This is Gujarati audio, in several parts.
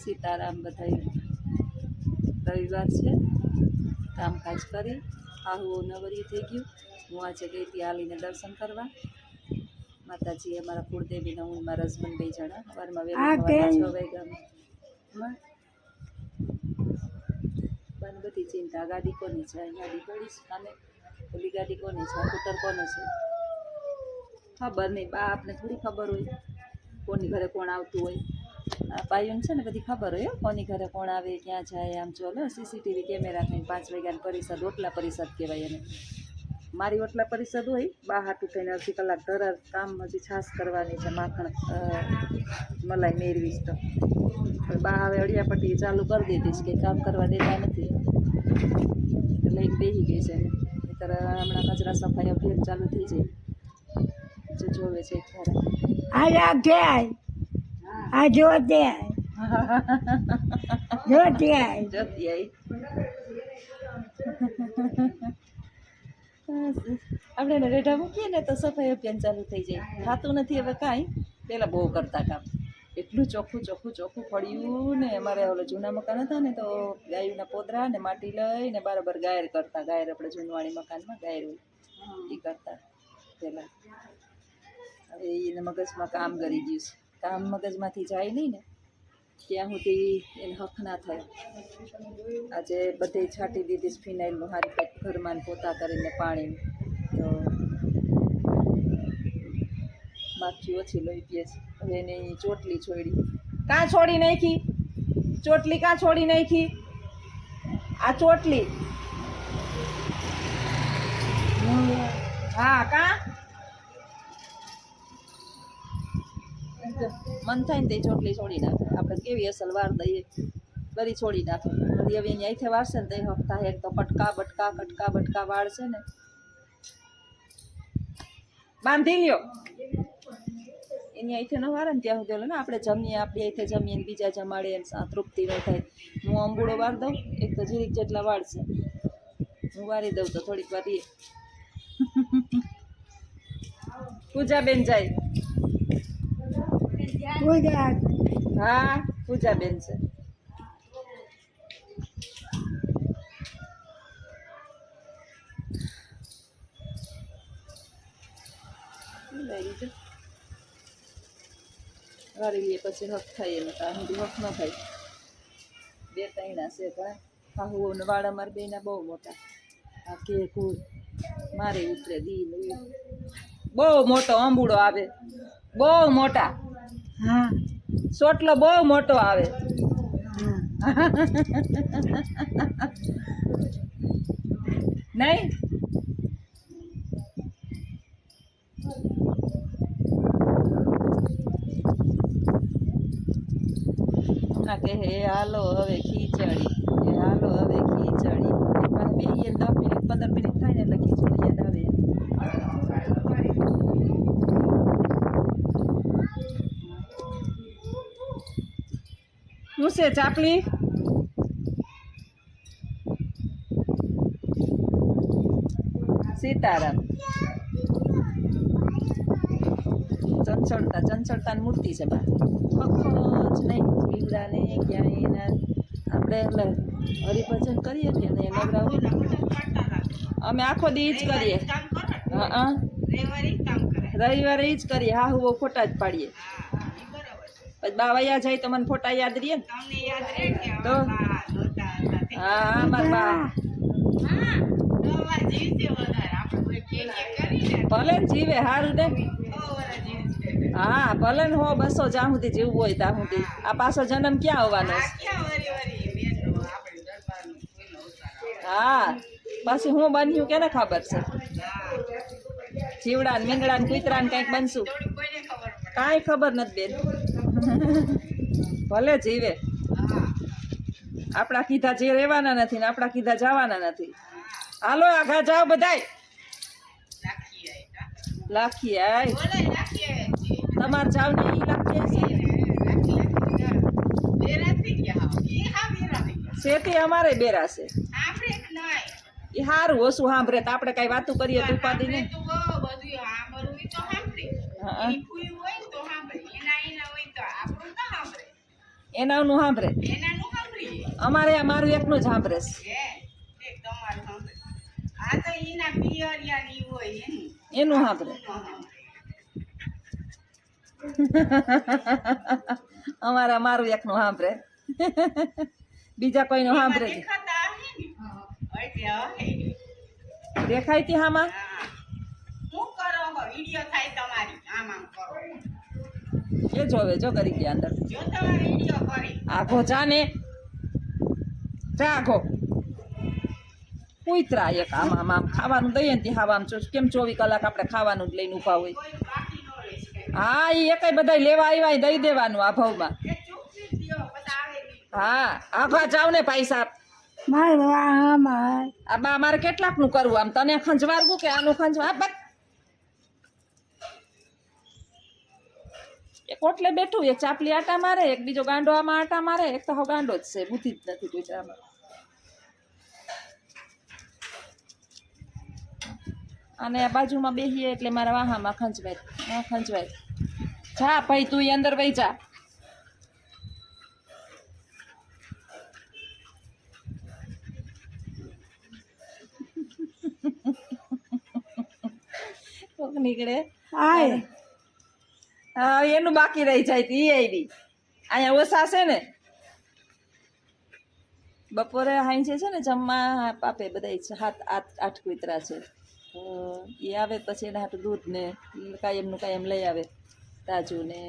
સીતારામ બધાય રવિવાર છે કામકાજ કરી આવું નવરી થઈ ગયું હું આજે ગઈ હતી આલીને દર્શન કરવા માતાજી અમારા કુળદેવીને હું મારા હસબન્ડ 2 જણા સવારમાં વહેલા 6 વાગ્યામાં બન બધી ચિંતા ગાડી કોની છે ગાડી પડી છે સામે ઓલી ગાડી કોની છે સ્કૂટર કોનું છે ખબર નહીં બા આપને થોડી ખબર હોય કોની ઘરે કોણ આવતું હોય આ પાયુન છે ને બધી ખબર હોય કોની ઘરે કોણ આવે ક્યાં જાય આમ ચાલો સીસીટીવી કેમેરા થઈને 5 વાગ્યાની પરિષદ ઓટલા પરિષદ કહેવાય એને મારી ઓટલા પરિષદ હોય બા હાટું થઈને અડધી કલાક ધરાર કામ હજી છાશ કરવાની છે માખણ મલાઈ મેળવીશ તો બા હવે અડિયાપટ્ટી ચાલુ કરી દીધી છે કે કામ કરવા દેતા નથી લઈને બેસી ગઈ છે નહીતર હમણાં કચરા સફાઈ અભિયાન ચાલુ થઈ જાય જો જોવે છે ખરા આ જોતી જોતી જતી આવી આપણે એને રેઢા મૂકીએ ને તો સફાઈ અભિયાન ચાલુ થઈ જાય થતું નથી હવે કાંઈ પહેલાં બહુ કરતા કામ એટલું ચોખ્ખું પડ્યું ને અમારે ઓલો જૂના મકાન હતા ને તો ગાયોના પોદરા ને માટી લઈને બરાબર ગાયર કરતા ગાયર આપણે જૂનવાણી મકાનમાં ગાયર હોય એ કરતા પહેલાં હવે એને મગજમાં કામ કરી ગયું છે કામ મગજમાંથી જાય નહીં ને ત્યાં સુધી એને હક ના થાય આજે બધે છાંટી દીધી ફિનાઇલનું હારી પેટ ઘરમાં પોતા કરીને પાણી તો માખી ઓછી લોહી પીએ છે હવે એને ચોટલી છોડી કાં છોડી નાખી ચોટલી કાં છોડી નાખી આ ચોટલી હા કાં મન થાય ને તે ચોટલી છોડી નાખે આપણે કેવી અસલ વાર દઈએ બધી છોડી નાખે બધી હવે એની અહીંથી વાળશે ને તે હપ્તા એક તો કટકા બટકા વાળશે ને બાંધી લ્યો એની અહીંથી ન વાળે ને ત્યાં સુધી ને આપણે જમીએ આપણી અહીંથી જમીએ ને બીજા જમાડે એમ તૃપ્તિ ન થાય હું અંબુડો વાર દઉં એક તો જીરીક જેટલા વાળશે હું વારી દઉં તો થોડીક વાર રહીએ પૂજાબેન જાય હા પૂજાબેન છે વારી લઈએ પછી હક થાય એને ત્યાં સુધી હક ન થાય 2 તૈણા છે પણ હાહુ ને વાળા મારા બેના બહુ મોટા આ કે કોઈ મારે ઉતરે દી બહુ મોટો આંબુડો આવે બહુ મોટા હા સોટલો બહુ મોટો આવે નહીં હમણાં કહે હાલો હવે ખીચડી હાલો હવે ખીચડી બે 10 મિનિટ 15 મિનિટ થાય ને એટલે ખીચડી યાદ આવે શું છે ચાપલી સીતારામ ચંચળતાની મૂર્તિ છે બા જ નહીં લીમડા ને ક્યાંય ના આપણે એટલે હરિભજન કરીએ કે ને નવરા હોય અમે આખો દી જ કરીએ હા રવિવારે જ કરીએ હા હું બહુ ફોટા જ પાડીએ પછી બા વયા જાય તો મને ફોટા યાદ રહીએ ને તો હા મારા બા ભલે ને જીવે સારું ને હા ભલે ને હો 200 જ્યાં સુધી જીવવું હોય ત્યાં સુધી આ પાછો જન્મ ક્યાં આવવાનો હા પછી હું બન્યું કેને ખબર છે જીવડા ને મીંગડા ને કૂતરા ને કંઈક બનશું કાંઈ ખબર નથી બેન ભલે જીવે આપણા કીધા જે રહેવાના નથી ને આપણા કીધા જવાના નથી હાલો આઘા જાઓ બધાય લાખી આય તમારે જાવ ને ઈ લાખી શેતી અમારે બેરા છે એ સારું ઓછું સાંભળે તો આપણે કઈ વાતું કરીએ તો ઉપાધી નહીં એનાનું સાંભળે. એનાનું સાંભળી અમારે આ મારું એકનું જ સાંભળે છે. હે એક તમારું સાંભળે આ તો એના પિયરિયા ની હોય એનું એનું સાંભળે. અમારે મારું એકનું સાંભળે. બીજા કોઈનું સાંભળે નહીં. દેખાતા હે ને એટલે હે દેખાય તી હામાં. હા હું કરો હો વિડિયો થાય તમારી આમ આમ કરો એ જોવે જો કરી ગયા અંદર. જો તમારે વિડિયો કરી આઘો જા ને જા આઘો કૂતરા એક આમ આમ ખાવાનું દઈએ ને ત્યાં આમ કેમ 24 કલાક આપણે ખાવાનું જ લઈને ઊભા હોય. કોઈ બાકી ન રહે છે હા એ એકય બધા લેવા આવ્યા એ દઈ દેવાનું આ ભાવમાં. એ ચૂપી દ્યો પછી આવે નહીં હા આઘા જાવ ને ભાઈ સાહેબ. મારું આમાં આ બા મારે કેટલાકનું કરવું આમ તને ખંજવારવું કે આનું ખંજવા બસ. એક ઓટલે બેઠું એક ચાપલી આટા મારે એક બીજો ગાંડો આમાં આટા મારે એક તો હવે ગાંડો જ છે બુદ્ધિ જ નથી ગુજરાતમાં. અને આ બાજુમાં બેહીએ એટલે મારા વાહામાં ખંજવાય જા ભાઈ તું ઈ અંદર વહી જા. કોક નીકળે આય હા એનું બાકી રહી જાય તી એ આવી અહીંયા ઓછા છે ને બપોરે હાઈ છે ને જમવા આપે બધા 7-8 કૂતરા છે તો એ આવે પછી એના હાટું દૂધ ને કાયમનું કાયમ લઈ આવે તાજું ને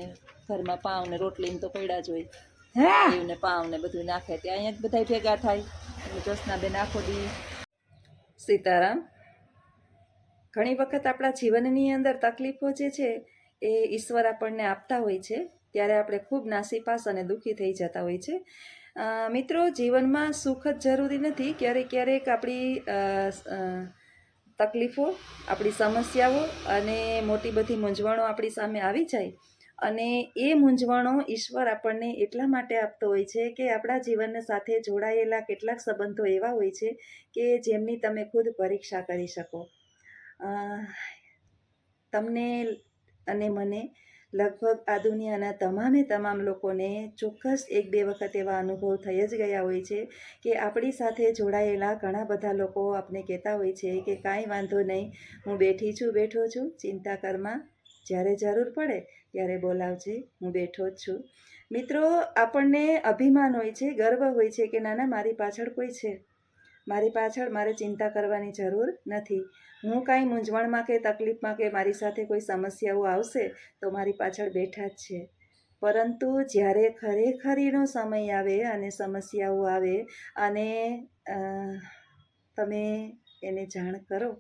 ઘરમાં પાવ ને રોટલી ને તો પડ્યા જ હોય. હે એવું ને પાવ ને બધું નાખે ત્યાં અહીંયા જ બધા ભેગા થાય એટલે જોશનાબેન આખો દી. સીતારામ. ઘણી વખત આપણા જીવનની અંદર તકલીફો જે છે એ ઈશ્વર આપણને આપતા હોય છે ત્યારે આપણે ખૂબ નાસીપાસ અને દુઃખી થઈ જતા હોય છે. મિત્રો જીવનમાં સુખ જ જરૂરી નથી. ક્યારેક આપણી તકલીફો આપણી સમસ્યાઓ અને મોટી બધી મૂંઝવણો આપણી સામે આવી જાય અને એ મૂંઝવણો ઈશ્વર આપણને એટલા માટે આપતો હોય છે કે આપણા જીવન સાથે જોડાયેલા કેટલાક સંબંધો એવા હોય છે કે જેમની તમે ખુદ પરીક્ષા કરી શકો. તમને અને મને લગભગ આ દુનિયાના તમામ લોકોને ચોક્કસ 1-2 વખત એવા અનુભવ થઈ જ ગયા હોય છે કે આપણી સાથે જોડાયેલા ઘણા બધા લોકો આપણે કહેતા હોય છે કે કાંઈ વાંધો નહીં, હું બેઠો છું, ચિંતા કરમાં, જ્યારે જરૂર પડે ત્યારે બોલાવજે, હું બેઠો જ છું. મિત્રો આપણને અભિમાન હોય છે, ગર્વ હોય છે કે ના મારી પાછળ કોઈ છે, મારી પાછળ મારે ચિંતા કરવાની જરૂર નથી. હું કાંઈ મૂંઝવણમાં કે તકલીફમાં કે મારી સાથે કોઈ સમસ્યાઓ આવશે તો મારી પાછળ બેઠા જ છે. પરંતુ જ્યારે ખરેખરીનો સમય આવે અને સમસ્યાઓ આવે અને તમે એને જાણ કરો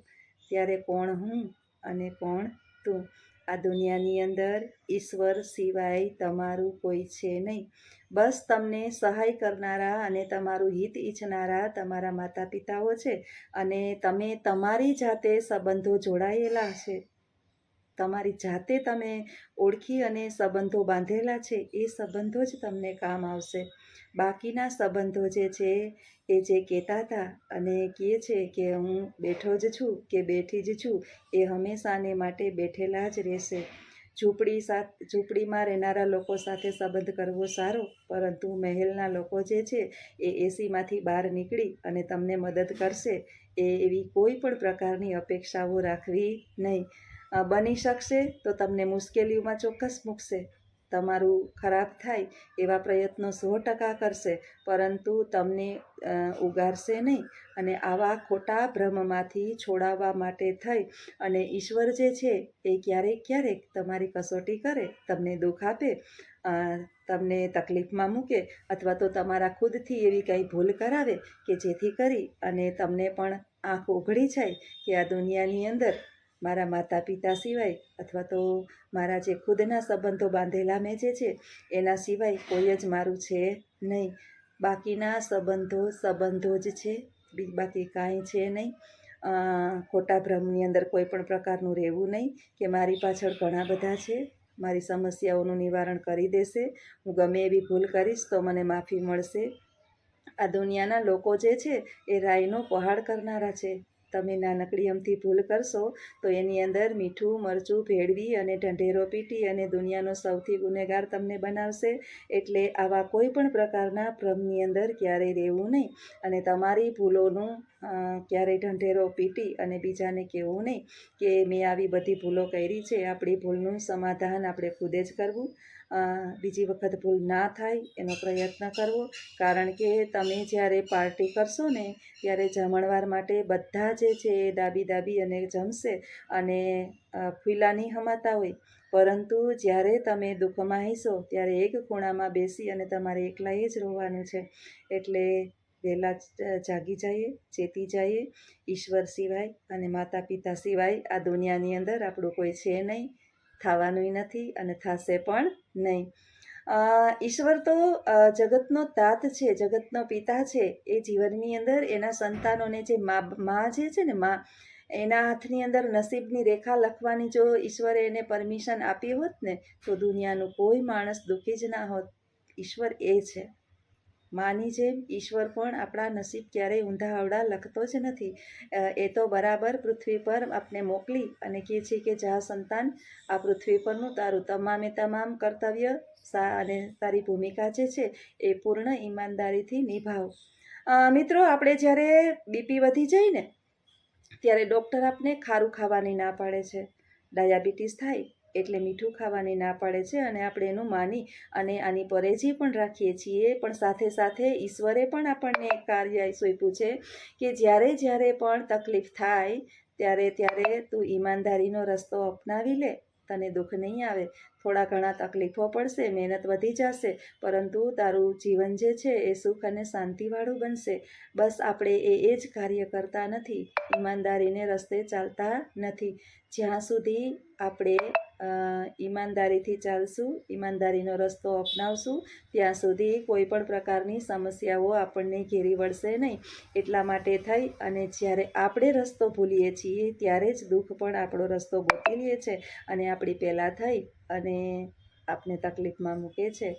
ત્યારે કોણ હું અને કોણ તું. આ દુનિયાની અંદર ઈશ્વર સિવાય તમારું કોઈ છે નહીં. બસ તમને સહાય કરનારા અને તમારું હિત ઈચ્છનારા તમારા માતા પિતાઓ છે અને તમે તમારી જાતે સંબંધો જોડાયેલા છે, તમારી જાતે તમે ઓળખી અને સંબંધો બાંધેલા છે, એ સંબંધો જ તમને કામ આવશે. બાકીના સંબંધો જે છે એ જે કહેતા હતા અને કહે છે કે હું બેઠો જ છું કે બેઠી જ છું, એ હંમેશાને માટે બેઠેલા જ રહેશે. ઝૂંપડીમાં રહેનારા લોકો સાથે સંબંધ કરવો સારો, પરંતુ મહેલના લોકો જે છે એ એસીમાંથી બહાર નીકળી અને તમને મદદ કરશે એવી કોઈ પણ પ્રકારની અપેક્ષાઓ રાખવી નહીં. બની શકશે તો તમને મુશ્કેલીઓમાં ચોક્કસ મૂકશે, તમારું ખરાબ થાય એવા પ્રયત્નો 100% કરશે, પરંતુ તમને ઉગારશે નહીં. અને આવા ખોટા ભ્રમમાંથી છોડાવવા માટે થઈ અને ઈશ્વર જે છે એ ક્યારેક તમારી કસોટી કરે, તમને દુઃખ આપે, તમને તકલીફમાં મૂકે અથવા તો તમારા ખુદથી એવી કંઈ ભૂલ કરાવે કે જેથી કરી અને તમને પણ આંખ ઉઘડી જાય કે આ દુનિયાની અંદર મારા માતા પિતા સિવાય અથવા તો મારા જે ખુદના સંબંધો બાંધેલા મેં જે છે એના સિવાય કોઈ જ મારું છે નહીં. બાકીના સંબંધો જ છે, બાકી કાંઈ છે નહીં. ખોટા ભ્રમની અંદર કોઈ પણ પ્રકારનું રહેવું નહીં કે મારી પાછળ ઘણા બધા છે, મારી સમસ્યાઓનું નિવારણ કરી દેશે, હું ગમે એવી ભૂલ કરીશ તો મને માફી મળશે. આ દુનિયાના લોકો જે છે એ રાઈનો પહાડ કરનારા છે, તમે નાનકડી અમથી ભૂલ કરશો તો એની અંદર મીઠું મરચું ભેળવી અને ઢંઢેરો પીટી અને દુનિયાનો સૌથી ગુનેગાર તમને બનાવશે. એટલે આવા કોઈ પણ પ્રકારના ભ્રમની અંદર ક્યારેય રહેવું નહીં અને તમારી ભૂલોનું ક્યારેય ઢંઢેરો પીટી અને બીજાને કહેવું નહીં કે મેં આવી બધી ભૂલો કરી છે. આપણી ભૂલનું સમાધાન આપણે ખુદે જ કરવું. બીજી વખત ભૂલ ના થાય એનો પ્રયત્ન કરવો. કારણ કે તમે જ્યારે પાર્ટી કરશો ને ત્યારે જમણવાર માટે બધા જે છે એ દાબી અને જમશે અને ખુલ્લા નહીં હમાતા હોય. પરંતુ જ્યારે તમે દુઃખમાં હશો ત્યારે એક ખૂણામાં બેસી અને તમારે એકલાએ જ રોવાનું છે. એટલે વહેલા જાગી જઈએ, ચેતી જઈએ. ઈશ્વર સિવાય અને માતા પિતા સિવાય આ દુનિયાની અંદર આપણું કોઈ છે નહીં, થવાનુંય નથી અને થશે પણ નહીં. ઈશ્વર તો જગતનો તાત છે, જગતનો પિતા છે. એ જીવનની અંદર એના સંતાનોને જે મા જે છે ને મા, એના હાથની અંદર નસીબની રેખા લખવાની જો ઈશ્વરે એને પરમિશન આપી હોત ને તો દુનિયાનું કોઈ માણસ દુઃખી જ ના હોત. ઈશ્વર એ છે. માની જેમ ઈશ્વર પણ આપણા નસીબ ક્યારેય ઊંધા અવડા લખતો જ નથી. એ તો બરાબર પૃથ્વી પર આપણે મોકલી અને કહે છે કે જા સંતાન, આ પૃથ્વી પરનું તારું તમામ કર્તવ્ય અને તારી ભૂમિકા જે છે એ પૂર્ણ ઈમાનદારીથી નિભાવ. મિત્રો, આપણે જ્યારે બીપી વધી જાય ને ત્યારે ડૉક્ટર આપણે ખારું ખાવાની ના પાડે છે. ડાયાબિટીસ થાય એટલે મીઠું ખાવાની ના પાડે છે અને આપણે એનું માની અને આની પરેજી પણ રાખીએ છીએ. પણ સાથે સાથે ઈશ્વરે પણ આપણને એક કાર્ય સોંપ્યું છે કે જ્યારે પણ તકલીફ થાય ત્યારે તું ઈમાનદારીનો રસ્તો અપનાવી લે. તને દુઃખ નહીં આવે, થોડા ઘણા તકલીફો પડશે, મહેનત વધી જશે, પરંતુ તારું જીવન જે છે એ સુખ અને શાંતિવાળું બનશે. બસ આપણે એ જ કાર્ય કરતા નથી, ઈમાનદારીને રસ્તે ચાલતા નથી. જ્યાં સુધી આપણે ઈમાનદારીથી ચાલશું, ઈમાનદારીનો રસ્તો અપનાવશું, ત્યાં સુધી કોઈ પણ પ્રકારની સમસ્યાઓ આપણને ઘેરી વળશે નહીં. એટલા માટે થઈ અને જ્યારે આપણે રસ્તો ભૂલીએ છીએ ત્યારે જ દુઃખ પણ આપણો રસ્તો ગોતી લે છે અને આપણી પહેલાં થઈ અને આપને તકલીફમાં મૂકે છે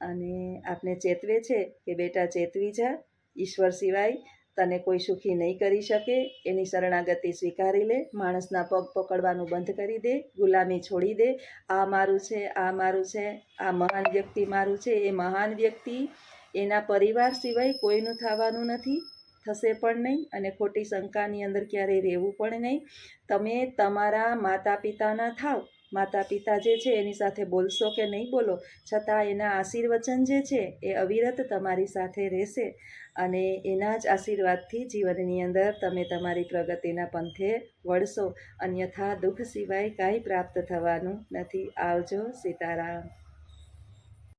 અને આપને ચેતવે છે કે બેટા ચેતવી જા, ઈશ્વર સિવાય તને કોઈ સુખી નહીં કરી શકે. એની શરણાગતિ સ્વીકારી લે, માણસના પગ પકડવાનું બંધ કરી દે, ગુલામી છોડી દે. આ મારું છે, આ મારું છે, આ મહાન વ્યક્તિ મારું છે. એ મહાન વ્યક્તિ એના પરિવાર સિવાય કોઈનું થવાનું નથી, થશે પણ નહીં અને ખોટી શંકાની અંદર ક્યારેય રહેવું પણ નહીં. તમે તમારા માતા પિતાના થાવ, માતા પિતા જે છે એની સાથે બોલશો કે નહીં બોલો, છતાં એના આશીર્વચન જે છે એ અવિરત તમારી સાથે રહેશે અને એના જ આશીર્વાદથી જીવનની અંદર તમે તમારી પ્રગતિના પંથે વળશો. અન્યથા દુઃખ સિવાય કાંઈ પ્રાપ્ત થવાનું નથી. આવજો. સીતારામ.